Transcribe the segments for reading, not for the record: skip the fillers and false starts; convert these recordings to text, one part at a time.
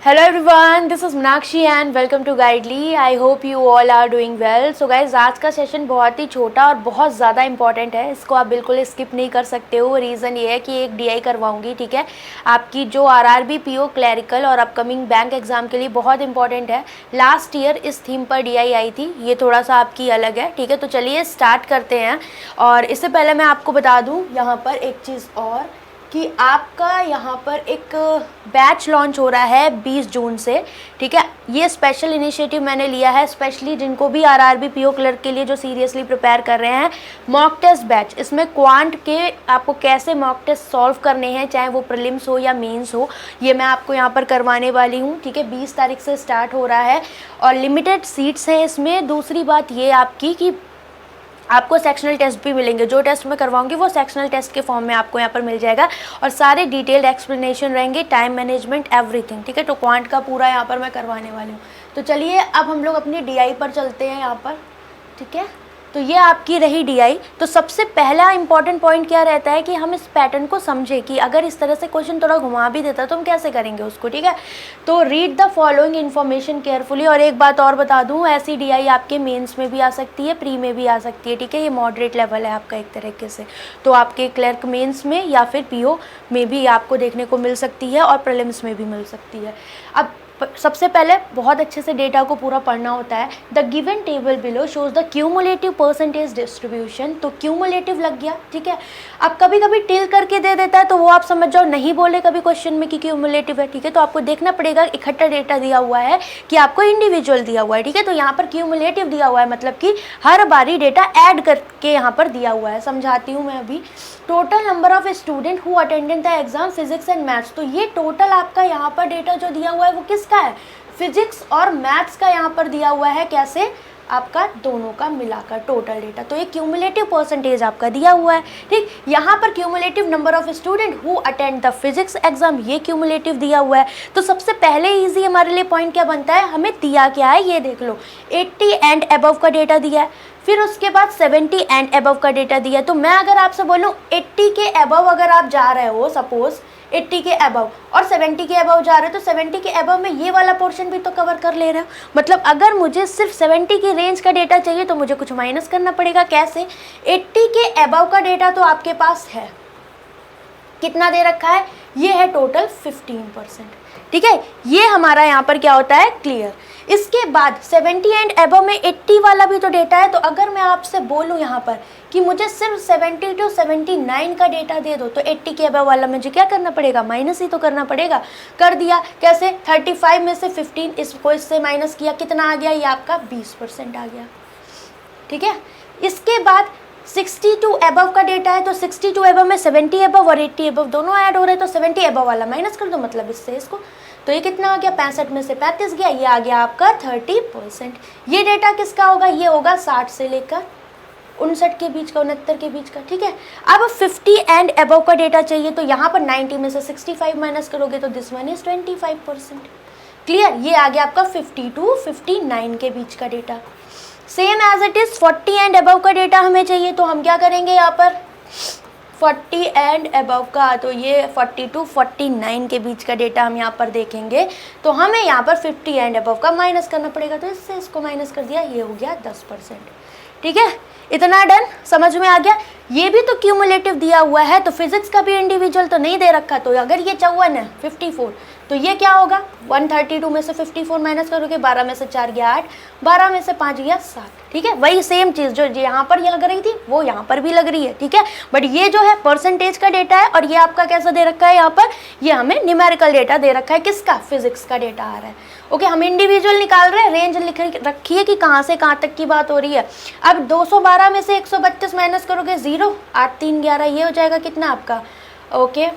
Hello everyone, this is Meenakshi and welcome to Guidely. I hope you all are doing well. So guys, आज का session बहुत ही छोटा और बहुत ज़्यादा इंपॉर्टेंट है, इसको आप बिल्कुल स्किप नहीं कर सकते हो। रीज़न ये है कि एक डीआई करवाऊंगी, ठीक है, आपकी जो आरआरबी पीओ क्लैरिकल और अपकमिंग बैंक एग्जाम के लिए बहुत इंपॉर्टेंट है। लास्ट ईयर इस थीम पर डीआई आई थी, ये थोड़ा सा आपकी अलग है, ठीक है। तो चलिए स्टार्ट करते हैं। और इससे पहले मैं आपको बता दूँ यहाँ पर एक चीज़ और कि आपका यहाँ पर एक बैच लॉन्च हो रहा है 20 जून से, ठीक है। ये स्पेशल इनिशिएटिव मैंने लिया है स्पेशली जिनको भी आरआरबी पीओ क्लर्क के लिए जो सीरियसली प्रिपेयर कर रहे हैं। मॉक टेस्ट बैच, इसमें क्वांट के आपको कैसे मॉक टेस्ट सॉल्व करने हैं, चाहे वो प्रीलिम्स हो या मेंस हो, ये मैं आपको यहाँ पर करवाने वाली हूँ, ठीक है। 20 तारीख से स्टार्ट हो रहा है और लिमिटेड सीट्स हैं इसमें। दूसरी बात ये आपकी कि आपको सेक्शनल टेस्ट भी मिलेंगे, जो टेस्ट मैं करवाऊंगी वो सेक्शनल टेस्ट के फॉर्म में आपको यहाँ पर मिल जाएगा और सारे डिटेल्ड एक्सप्लेनेशन रहेंगे, टाइम मैनेजमेंट एवरीथिंग, ठीक है। तो क्वांट का पूरा यहाँ पर मैं करवाने वाली हूँ। तो चलिए अब हम लोग अपनी डीआई पर चलते हैं यहाँ पर, ठीक है। तो ये आपकी रही डीआई। तो सबसे पहला इंपॉर्टेंट पॉइंट क्या रहता है कि हम इस पैटर्न को समझें कि अगर इस तरह से क्वेश्चन थोड़ा घुमा भी देता तो हम कैसे करेंगे उसको, ठीक है। तो read the following information carefully. और एक बात और बता दूं, ऐसी डीआई आपके मेंस में भी आ सकती है, प्री में भी आ सकती है, ठीक है। ये मॉडरेट लेवल है आपका एक तरीके से। तो आपके क्लर्क मेंस में या फिर पीओ में भी आपको देखने को मिल सकती है और प्रीलिम्स में भी मिल सकती है। अब सबसे पहले बहुत अच्छे से डेटा को पूरा पढ़ना होता है। The given table below shows the cumulative percentage distribution. तो क्यूमुलेटिव लग गया, ठीक है। अब कभी कभी टिल करके दे देता है तो वो आप समझ जाओ नहीं बोले कभी क्वेश्चन में कि क्यूमुलेटिव है, ठीक है। तो आपको देखना पड़ेगा इकट्ठा डेटा दिया हुआ है कि आपको इंडिविजुअल दिया हुआ है, ठीक है। तो यहाँ पर क्यूमुलेटिव दिया हुआ है मतलब कि हर बारी डेटा ऐड करके यहाँ पर दिया हुआ है। समझाती हूँ मैं अभी। Total number of student who attended the exam physics and maths. तो ये टोटल आपका यहाँ पर डेटा जो दिया हुआ है वो किसका है? फिजिक्स और मैथ्स का यहाँ पर दिया हुआ है। कैसे? आपका दोनों का मिलाकर टोटल डेटा। तो ये क्यूमुलेटिव परसेंटेज आपका दिया हुआ है, ठीक। यहाँ पर cumulative number of student who attend the physics exam, ये क्यूमुलेटिव दिया हुआ है। तो सबसे पहले इजी हमारे लिए पॉइंट क्या बनता है, हमें दिया क्या है ये देख लो। 80 एंड अबव का डेटा दिया है, फिर उसके बाद 70 एंड अबव का डेटा दिया है। तो मैं अगर आपसे बोलूँ 80 के अबव अगर आप जा रहे हो, सपोज 80 के अबव और 70 के अबव जा रहे हो, तो 70 के अबव में ये वाला पोर्शन भी तो कवर कर ले रहे हो। मतलब अगर मुझे सिर्फ 70 की रेंज का डेटा चाहिए तो मुझे कुछ माइनस करना पड़ेगा। कैसे? 80 के अबव का डेटा तो आपके पास है, कितना दे रखा है, ये है टोटल 15%, ठीक है। ये हमारा यहाँ पर क्या होता है, क्लियर। इसके बाद 70 एंड अबव में 80 वाला भी तो डेटा है। तो अगर मैं आपसे बोलूँ यहाँ पर कि मुझे सिर्फ 70 to 79 का डेटा दे दो, तो 80 के अबव वाला मुझे क्या करना पड़ेगा, माइनस ही तो करना पड़ेगा। कर दिया। कैसे? 35 में से 15 इसको इससे माइनस किया, कितना आ गया, ये आपका 20% आ गया, ठीक है। इसके बाद 60 टू अबव का डेटा है, तो 60 टू अबव में 70 अबव और 80 अबव दोनों ऐड हो रहे हैं, तो 70 अबव वाला माइनस कर दो, मतलब इससे इसको। तो ये कितना आ गया, 65 में से 35 गया, ये आ गया आपका 30%। ये डेटा किसका होगा, ये होगा 60 से लेकर 59 के बीच का, 69 के बीच का, ठीक है। अब 50 एंड अबव का डेटा चाहिए, तो यहाँ पर 90 में से 65 माइनस करोगे तो दिस वन इज 25%, क्लियर। ये आ गया आपका 50 टू 59 के बीच का data. Same as it is 40 and above का डेटा हमें चाहिए, तो हम क्या करेंगे यहाँ पर 40 एंड अबव का, तो ये 40 टू 49 के बीच का डेटा हम यहाँ पर देखेंगे। तो हमें यहाँ पर 50 एंड अबव का माइनस करना पड़ेगा, तो इससे इसको माइनस कर दिया, ये हो गया 10%, ठीक है। इतना डन, समझ में आ गया। ये भी तो क्यूमुलेटिव दिया हुआ है, तो फिजिक्स का भी इंडिविजुअल तो नहीं दे रखा। तो अगर ये 54 है 54, तो ये क्या होगा, 132 में से 54 माइनस करोगे, 12 में से 4 गया 8, 12 में से 5 गया 7, ठीक है। वही सेम चीज़ जो यहाँ पर ये लग रही थी वो यहाँ पर भी लग रही है, ठीक है। बट ये जो है परसेंटेज का डेटा है और ये आपका कैसा दे रखा है, यहाँ पर ये हमें न्यूमेरिकल डेटा दे रखा है। किसका? फिजिक्स का डेटा आ रहा है, ओके। हम इंडिविजुअल निकाल रहे हैं, रेंज लिख रखी है कि कहाँ से कहाँ तक की बात हो रही है। अब 212 में से 132 माइनस करोगे 0, 8 3 11, ये हो जाएगा कितना आपका, ओके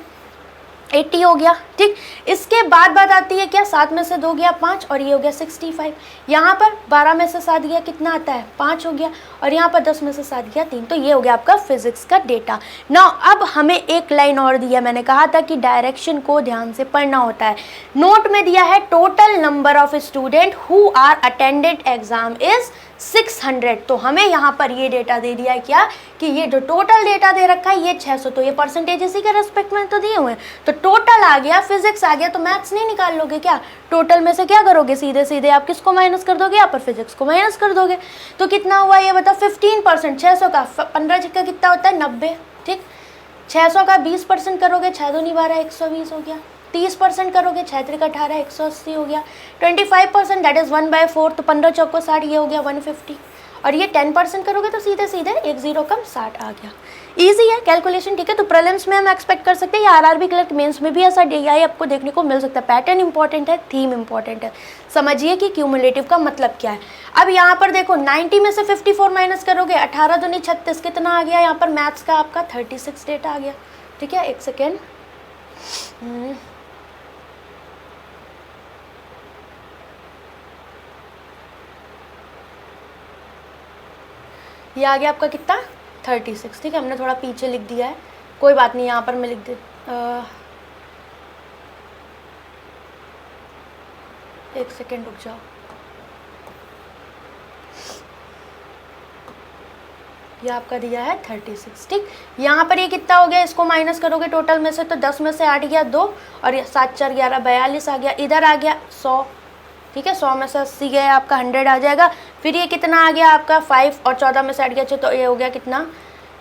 80 हो गया, ठीक। इसके बाद बात आती है क्या, 7 में से 2 गया 5 और ये हो गया 65। यहाँ पर 12 में से 7 गया, कितना आता है 5 हो गया, और यहाँ पर 10 में से 7 गया 3, तो ये हो गया आपका फिजिक्स का डेटा। नाउ अब हमें एक लाइन और दिया, मैंने कहा था कि डायरेक्शन को ध्यान से पढ़ना होता है। नोट में दिया है total number of student who are attended exam is 600। तो हमें यहाँ पर ये डेटा दे दिया है क्या कि ये जो टोटल डेटा दे रखा है ये 600, तो ये परसेंटेज इसी के रेस्पेक्ट में तो दिए हुए हैं। तो टोटल आ गया, फिजिक्स आ गया, तो मैथ्स नहीं निकाल लोगे क्या? टोटल में से क्या करोगे, सीधे सीधे आप किसको माइनस कर दोगे, यहाँ पर फिजिक्स को माइनस कर दोगे। तो कितना हुआ ये बताओ, 15%, 600 का 15 का कितना होता है, 90, ठीक। 600 का 20% करोगे, 6 दूनी 12, 120 हो गया। 30% करोगे, 6 त्रिक 18, 180 हो गया। 25% दैट इज 1/4, तो 15 चौको 60, ये हो गया 150। और ये 10% करोगे तो सीधे सीधे एक जीरो कम 60 आ गया। इजी है कैलकुलेशन, ठीक है। तो प्रीलिम्स में हम एक्सपेक्ट कर सकते हैं, या आरआरबी क्लर्क मेंस में भी ऐसा डीआई आपको देखने को मिल सकता है। पैटर्न इंपॉर्टेंट है, थीम इंपॉर्टेंट है, समझिए कि क्यूमुलेटिव का मतलब क्या है। अब यहाँ पर देखो 90 में से 54 माइनस करोगे, 18 दूनी 36, कितना आ गया यहाँ पर मैथ्स का आपका 36 डेटा आ गया, ठीक है। एक सेकेंड, ये आ गया आपका कितना, 36, ठीक है। हमने थोड़ा पीछे लिख दिया है, कोई बात नहीं, यहाँ पर मैं लिख दे, एक सेकेंड रुक जाओ। ये आपका दिया है 36, ठीक। यहाँ पर ये कितना हो गया, इसको माइनस करोगे टोटल में से, तो 10 में से 8 गया 2, और 7 4 11 42 आ गया। इधर आ गया 100, ठीक है। 100 में से 80 गया, आपका 100 आ जाएगा। फिर ये कितना आ गया आपका 5, और 14 में से 8 गया 6, तो ये हो गया कितना,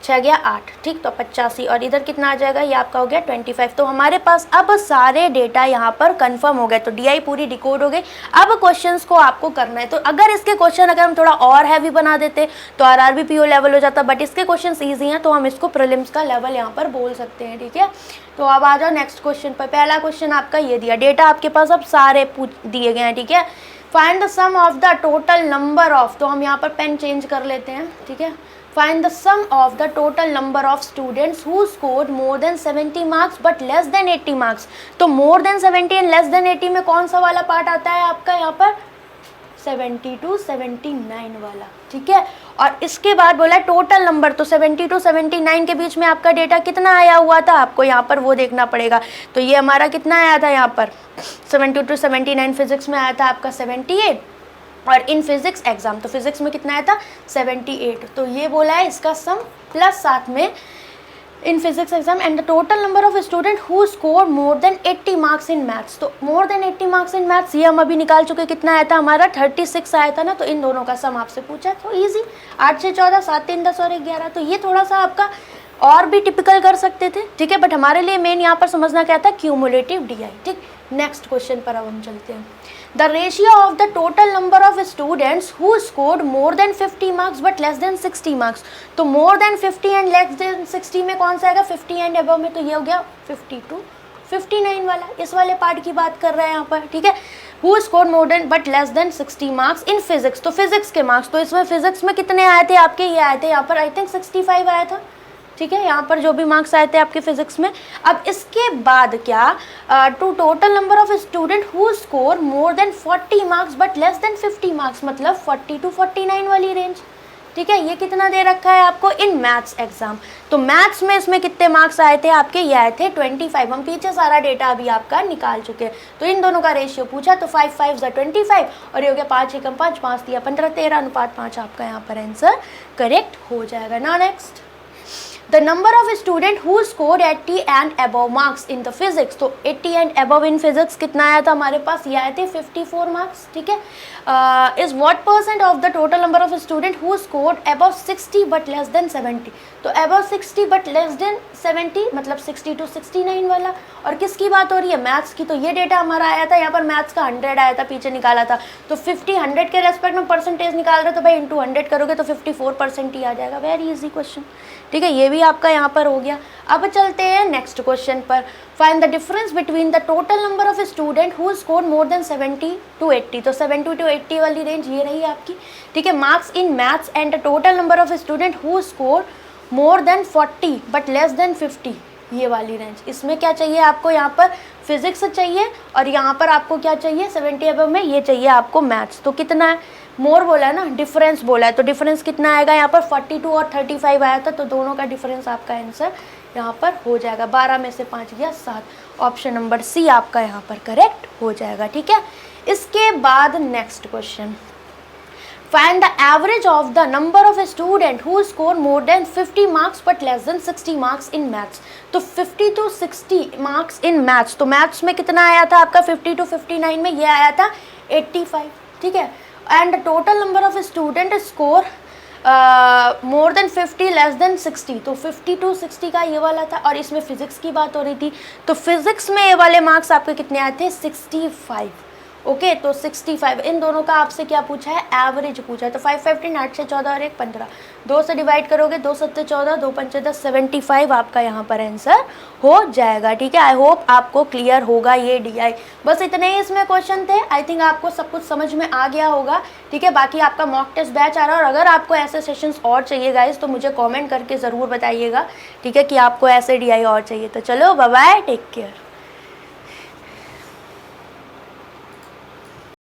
6 गया 8, ठीक। तो 85, और इधर कितना आ जाएगा, ये आपका हो गया 25। तो हमारे पास अब सारे डेटा यहाँ पर कंफर्म हो गए, तो डीआई पूरी डिकोड हो गई। अब क्वेश्चंस को आपको करना है, तो अगर इसके क्वेश्चन अगर हम थोड़ा और हैवी बना देते तो आरआरबी पीओ लेवल हो जाता, बट इसके क्वेश्चंस ईजी हैं, तो हम इसको प्रीलिम्स का लेवल यहाँ पर बोल सकते हैं, ठीक है। तो अब आ जाओ नेक्स्ट क्वेश्चन पर। पहला क्वेश्चन आपका ये दिया, डेटा आपके पास अब सारे दिए गए हैं, ठीक है। Find the sum of the total number of, तो हम यहाँ पर पेन चेंज कर लेते हैं, ठीक है। Find the sum of the total number of students who scored more than 70 marks but less than 80 marks. तो more than 70 and less than 80 में कौन सा वाला पार्ट आता है आपका यहाँ पर, 70 to 79 वाला, ठीक है। और इसके बाद बोला है टोटल नंबर, तो 70 to 79 के बीच में आपका डेटा कितना आया हुआ था, आपको यहाँ पर वो देखना पड़ेगा। तो ये हमारा कितना आया था यहाँ पर, 70 to 79 फिजिक्स में आया था आपका 78, और इन फिजिक्स एग्जाम, तो फिजिक्स में कितना आया था 78। तो ये बोला है इसका सम, प्लस साथ में in physics exam and the total number of student who score more than 80 marks in maths. तो more than 80 marks in maths ये हम अभी निकाल चुके, कितना आया था हमारा 36 आया था ना। तो इन दोनों का सम आपसे पूछा, तो ईजी, 8 6 14, 7 3 10 और 1 11। तो ये थोड़ा सा आपका और भी टिपिकल कर सकते थे, ठीक है, बट हमारे लिए मेन यहाँ पर समझना क्या था, क्यूमुलेटिव डीआई, ठीक। नेक्स्ट क्वेश्चन पर अब हम चलते हैं। The ratio of the total number of students who scored more than 50 marks but less than 60 marks. तो more than 50 and less than 60 में कौन सा आएगा, 50 एंड अबव में, तो ये हो गया 52 59 वाला, इस वाले पार्ट की बात कर रहे हैं यहाँ पर, ठीक है। Who scored more then but less than 60 marks in physics, तो फिजिक्स के मार्क्स, तो इसमें फिजिक्स में कितने आए थे आपके, ये आए थे यहाँ पर आई थिंक 65 आया था, ठीक है। यहाँ पर जो भी मार्क्स आए थे आपके फिजिक्स में। अब इसके बाद क्या, to total number of student who score more than 40 marks but less than 50 marks, मतलब 40 to 49 वाली रेंज, ठीक है। ये कितना दे रखा है आपको इन मैथ्स एग्जाम। तो मैथ्स में इसमें कितने मार्क्स आए थे आपके, ये आए थे 25। हम पीछे सारा डेटा अभी आपका निकाल चुके हैं, तो इन दोनों का रेशियो पूछा, तो 5 5 25, और ये हो गया 5 एकम 5 5 दिया 15 13 अनुपात 5, आपका यहाँ पर आंसर करेक्ट हो जाएगा ना। Next, the number of student who scored 80 and above marks in the physics, तो 80 and above in physics कितना आया था हमारे पास, ये आए थे 54 मार्क्स, ठीक है। is what percent of the total number of student who scored above 60 but less than 70, तो above 60 but less than 70 मतलब 60 to 69 वाला। और किसकी बात हो रही है, मैथ्स की। तो ये डेटा हमारा आया था यहाँ पर, मैथ्स का 100 आया था, पीछे निकाला था, तो 50 100 के रेस्पेक्ट में परसेंटेज निकाल रहे, तो भाई इंटू 100 करोगे तो 54% ही आ जाएगा। वेरी इजी क्वेश्चन, ठीक है। ये भी आपका यहाँ पर हो गया। अब चलते हैं नेक्स्ट क्वेश्चन पर। Find the difference between the total number of student who score more then 70 to 80, तो 70 to 80 वाली रेंज ये रही आपकी, ठीक है। Marks in maths and the total number of student who score more than 40 but less than 50, ये वाली range. इसमें क्या चाहिए आपको, यहाँ पर फिजिक्स चाहिए, और यहाँ पर आपको क्या चाहिए, 70 अबव में ये चाहिए आपको मैथ्स। तो कितना है, मोर बोला है ना, डिफरेंस बोला है, तो डिफरेंस कितना आएगा यहाँ पर, 42 और 35 आया था, तो दोनों का डिफरेंस आपका आंसर यहाँ पर हो जाएगा। 12 में से 5 गया 7, ऑप्शन नंबर सी आपका यहाँ पर करेक्ट हो जाएगा, ठीक है। इसके बाद next question, find the average of the number of student who score more than 50 marks but less than 60 marks in maths. तो 50 to 60 मार्क्स इन मैथ्स, तो मैथ्स में कितना आया था आपका 50 to 59 में, ये आया था 85, ठीक है। And total number of student score more than 50 less than 60, तो 50 to 60 का ये वाला था। और इसमें फिजिक्स की बात हो रही थी, तो फिजिक्स में ये वाले मार्क्स आपके कितने आए थे 65, ओके। तो 65, इन दोनों का आपसे क्या पूछा है, एवरेज पूछा है। तो 5 15, 8 से 14 और 1 15, 2 से डिवाइड करोगे, 2 7 14, 2 5 10, 75 आपका यहाँ पर आंसर हो जाएगा, ठीक है। आई होप आपको क्लियर होगा ये DI। बस इतने ही इसमें क्वेश्चन थे। आई थिंक आपको सब कुछ समझ में आ गया होगा, ठीक है। बाकी आपका मॉक टेस्ट बैच आ रहा है, और अगर आपको ऐसे सेशंस और चाहिए गाइज तो मुझे कॉमेंट करके ज़रूर बताइएगा, ठीक है, कि आपको ऐसे DI और चाहिए। तो चलो बाय बाय, टेक केयर।